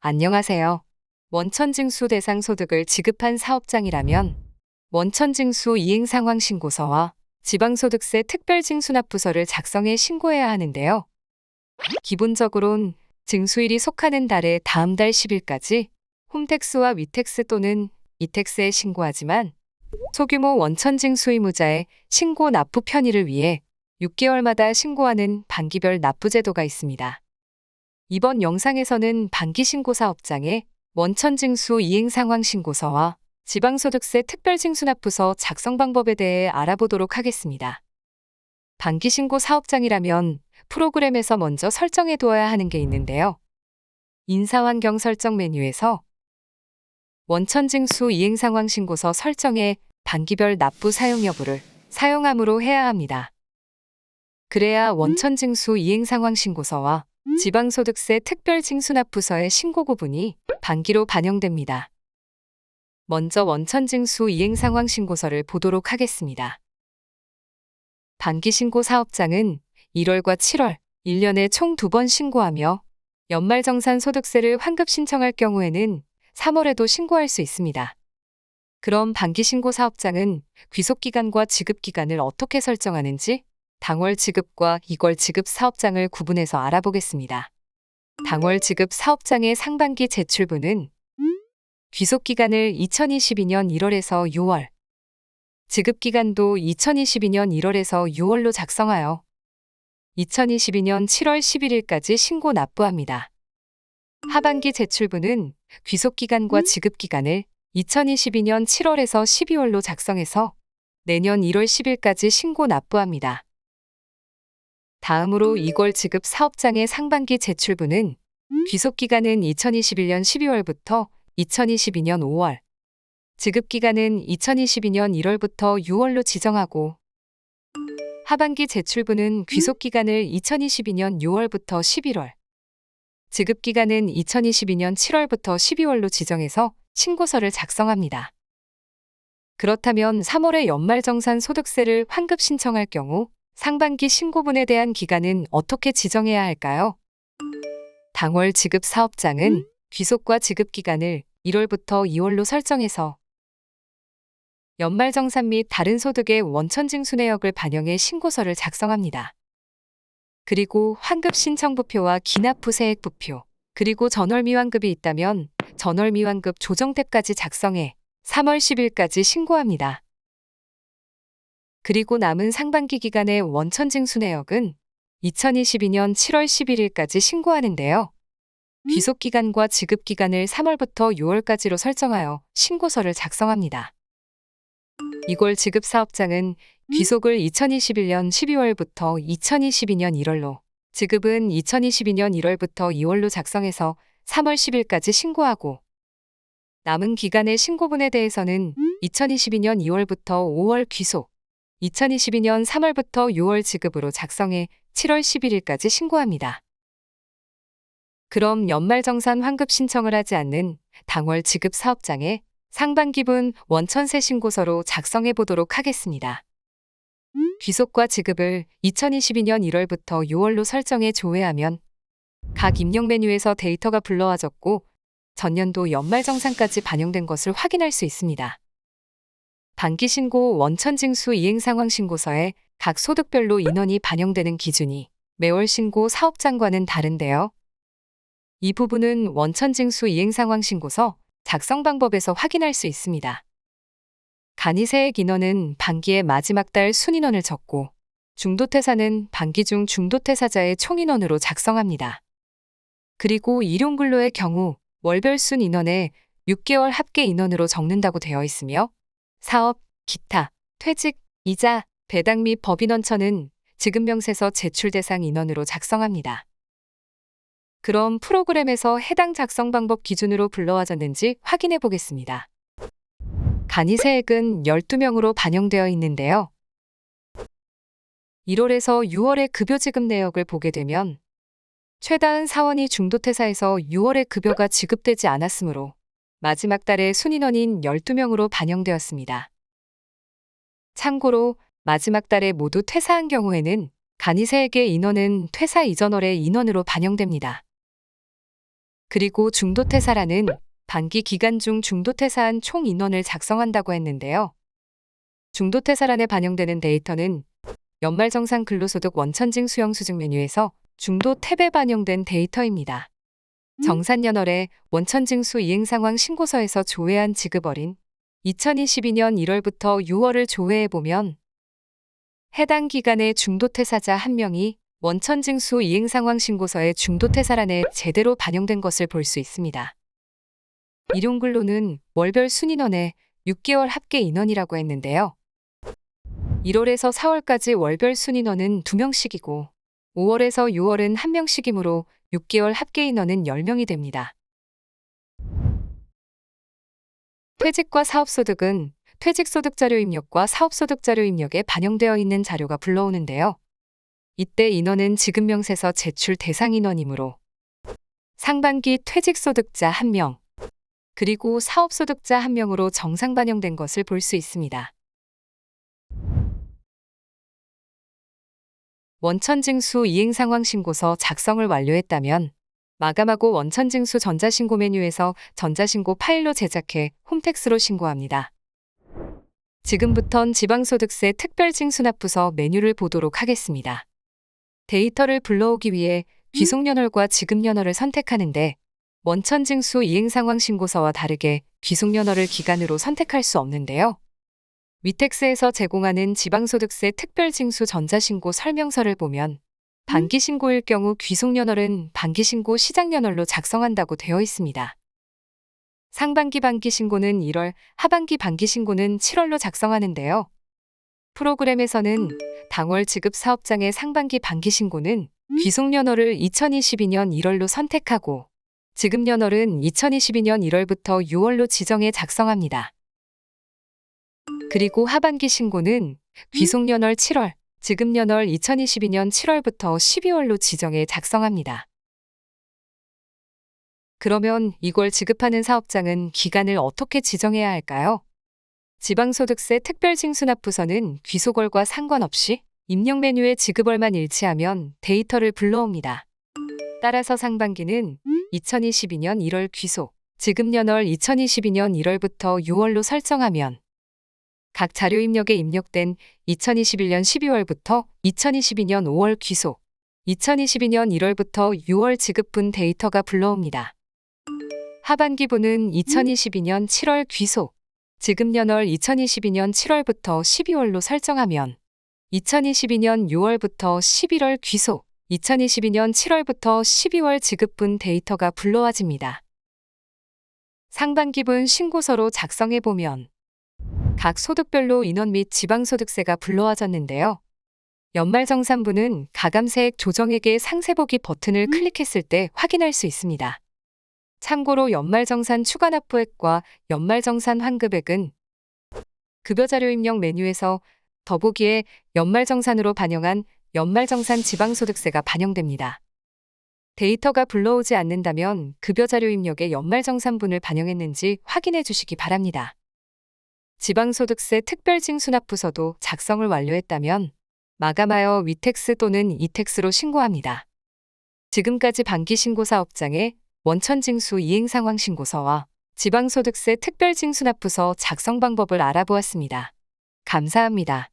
안녕하세요. 원천징수 대상 소득을 지급한 사업장이라면 원천징수 이행상황 신고서와 지방소득세 특별징수납부서를 작성해 신고해야 하는데요. 기본적으론 징수일이 속하는 달의 다음 달 10일까지 홈택스와 위택스 또는 이택스에 신고하지만 소규모 원천징수 의무자의 신고 납부 편의를 위해 6개월마다 신고하는 반기별 납부제도가 있습니다. 이번 영상에서는 반기신고 사업장의 원천징수 이행상황 신고서와 지방소득세 특별징수납부서 작성 방법에 대해 알아보도록 하겠습니다. 반기신고 사업장이라면 프로그램에서 먼저 설정해 두어야 하는 게 있는데요. 인사환경 설정 메뉴에서 원천징수 이행상황 신고서 설정에 반기별 납부 사용 여부를 사용함으로 해야 합니다. 그래야 원천징수 이행상황 신고서와 지방소득세 특별징수납부서의 신고 구분이 반기로 반영됩니다. 먼저 원천징수 이행상황 신고서를 보도록 하겠습니다. 반기신고 사업장은 1월과 7월, 1년에 총 2번 신고하며 연말정산 소득세를 환급 신청할 경우에는 3월에도 신고할 수 있습니다. 그럼 반기신고 사업장은 귀속기간과 지급기간을 어떻게 설정하는지 당월 지급과 2월 지급 사업장을 구분해서 알아보겠습니다. 당월 지급 사업장의 상반기 제출분은 귀속기간을 2022년 1월에서 6월, 지급기간도 2022년 1월에서 6월로 작성하여 2022년 7월 11일까지 신고 납부합니다. 하반기 제출분은 귀속기간과 지급기간을 2022년 7월에서 12월로 작성해서 내년 1월 10일까지 신고 납부합니다. 다음으로 2월 지급 사업장의 상반기 제출분은 귀속기간은 2021년 12월부터 2022년 5월, 지급기간은 2022년 1월부터 6월로 지정하고 하반기 제출분은 귀속기간을 2022년 6월부터 11월, 지급기간은 2022년 7월부터 12월로 지정해서 신고서를 작성합니다. 그렇다면 3월에 연말정산 소득세를 환급 신청할 경우 상반기 신고분에 대한 기간은 어떻게 지정해야 할까요? 당월 지급 사업장은 귀속과 지급기간을 1월부터 2월로 설정해서 연말정산 및 다른 소득의 원천징수 내역을 반영해 신고서를 작성합니다. 그리고 환급 신청부표와 기납부 세액부표, 그리고 전월미환급이 있다면 전월미환급 조정탭까지 작성해 3월 10일까지 신고합니다. 그리고 남은 상반기 기간의 원천징수 내역은 2022년 7월 11일까지 신고하는데요. 귀속기간과 지급기간을 3월부터 6월까지로 설정하여 신고서를 작성합니다. 2월 지급사업장은 귀속을 2021년 12월부터 2022년 1월로, 지급은 2022년 1월부터 2월로 작성해서 3월 10일까지 신고하고 남은 기간의 신고분에 대해서는 2022년 2월부터 5월 귀속, 2022년 3월부터 6월 지급으로 작성해 7월 11일까지 신고합니다. 그럼 연말정산 환급 신청을 하지 않는 당월 지급 사업장에 상반기분 원천세 신고서로 작성해 보도록 하겠습니다. 귀속과 지급을 2022년 1월부터 6월로 설정해 조회하면 각 입력 메뉴에서 데이터가 불러와졌고 전년도 연말정산까지 반영된 것을 확인할 수 있습니다. 반기신고 원천징수 이행상황 신고서에 각 소득별로 인원이 반영되는 기준이 매월 신고 사업장과는 다른데요. 이 부분은 원천징수 이행상황 신고서 작성 방법에서 확인할 수 있습니다. 간이세액 인원은 반기의 마지막 달 순인원을 적고 중도퇴사는 반기 중 중도퇴사자의 총인원으로 작성합니다. 그리고 일용근로의 경우 월별 순인원에 6개월 합계 인원으로 적는다고 되어 있으며 사업, 기타, 퇴직, 이자, 배당 및 법인원천은 지급명세서 제출 대상 인원으로 작성합니다. 그럼 프로그램에서 해당 작성 방법 기준으로 불러와졌는지 확인해 보겠습니다. 간이세액은 12명으로 반영되어 있는데요. 1월에서 6월의 급여 지급 내역을 보게 되면 최다은 사원이 중도퇴사에서 6월에 급여가 지급되지 않았으므로 마지막 달에 순인원인 12명으로 반영되었습니다. 참고로 마지막 달에 모두 퇴사한 경우에는 간이세액의 인원은 퇴사 이전 월의 인원으로 반영됩니다. 그리고 중도퇴사라는 반기 기간 중 중도퇴사한 총 인원을 작성한다고 했는데요. 중도퇴사란에 반영되는 데이터는 연말정산 근로소득 원천징 수령수증 메뉴에서 중도 탭에 반영된 데이터입니다. 정산연월에 원천징수 이행상황 신고서에서 조회한 지급월인 2022년 1월부터 6월을 조회해보면 해당 기간의 중도퇴사자 1명이 원천징수 이행상황 신고서의 중도퇴사란에 제대로 반영된 것을 볼 수 있습니다. 일용근로는 월별 순인원의 6개월 합계 인원이라고 했는데요. 1월에서 4월까지 월별 순인원은 2명씩이고 5월에서 6월은 1명씩이므로 6개월 합계 인원은 10명이 됩니다. 퇴직과 사업소득은 퇴직소득자료 입력과 사업소득자료 입력에 반영되어 있는 자료가 불러오는데요. 이때 인원은 지급명세서 제출 대상 인원이므로 상반기 퇴직소득자 1명, 그리고 사업소득자 1명으로 정상 반영된 것을 볼 수 있습니다. 원천징수 이행상황 신고서 작성을 완료했다면 마감하고 원천징수 전자신고 메뉴에서 전자신고 파일로 제작해 홈택스로 신고합니다. 지금부턴 지방소득세 특별징수납부서 메뉴를 보도록 하겠습니다. 데이터를 불러오기 위해 귀속연월과 지급연월을 선택하는데 원천징수 이행상황 신고서와 다르게 귀속연월을 기간으로 선택할 수 없는데요. 위택스에서 제공하는 지방소득세 특별징수 전자신고 설명서를 보면 반기신고일 경우 귀속연월은 반기신고 시작연월로 작성한다고 되어 있습니다. 상반기 반기신고는 1월, 하반기 반기신고는 7월로 작성하는데요. 프로그램에서는 당월 지급 사업장의 상반기 반기신고는 귀속연월을 2022년 1월로 선택하고 지급연월은 2022년 1월부터 6월로 지정해 작성합니다. 그리고 하반기 신고는 귀속연월 7월, 지급연월 2022년 7월부터 12월로 지정해 작성합니다. 그러면 이걸 지급하는 사업장은 기간을 어떻게 지정해야 할까요? 지방소득세 특별징수납부서는 귀속월과 상관없이 입력 메뉴의 지급월만 일치하면 데이터를 불러옵니다. 따라서 상반기는 2022년 1월 귀속, 지급연월 2022년 1월부터 6월로 설정하면 각 자료 입력에 입력된 2021년 12월부터 2022년 5월 귀속, 2022년 1월부터 6월 지급분 데이터가 불러옵니다. 하반기분은 2022년 7월 귀속, 지급연월 2022년 7월부터 12월로 설정하면 2022년 6월부터 11월 귀속, 2022년 7월부터 12월 지급분 데이터가 불러와집니다. 상반기분 신고서로 작성해보면 각 소득별로 인원 및 지방소득세가 불러와졌는데요. 연말정산분은 가감세액 조정액의 상세보기 버튼을 클릭했을 때 확인할 수 있습니다. 참고로 연말정산 추가납부액과 연말정산 환급액은 급여자료 입력 메뉴에서 더보기에 연말정산으로 반영한 연말정산 지방소득세가 반영됩니다. 데이터가 불러오지 않는다면 급여자료 입력에 연말정산분을 반영했는지 확인해 주시기 바랍니다. 지방소득세 특별징수납부서도 작성을 완료했다면 마감하여 위택스 또는 이택스로 신고합니다. 지금까지 반기신고사업장의 원천징수 이행상황 신고서와 지방소득세 특별징수납부서 작성 방법을 알아보았습니다. 감사합니다.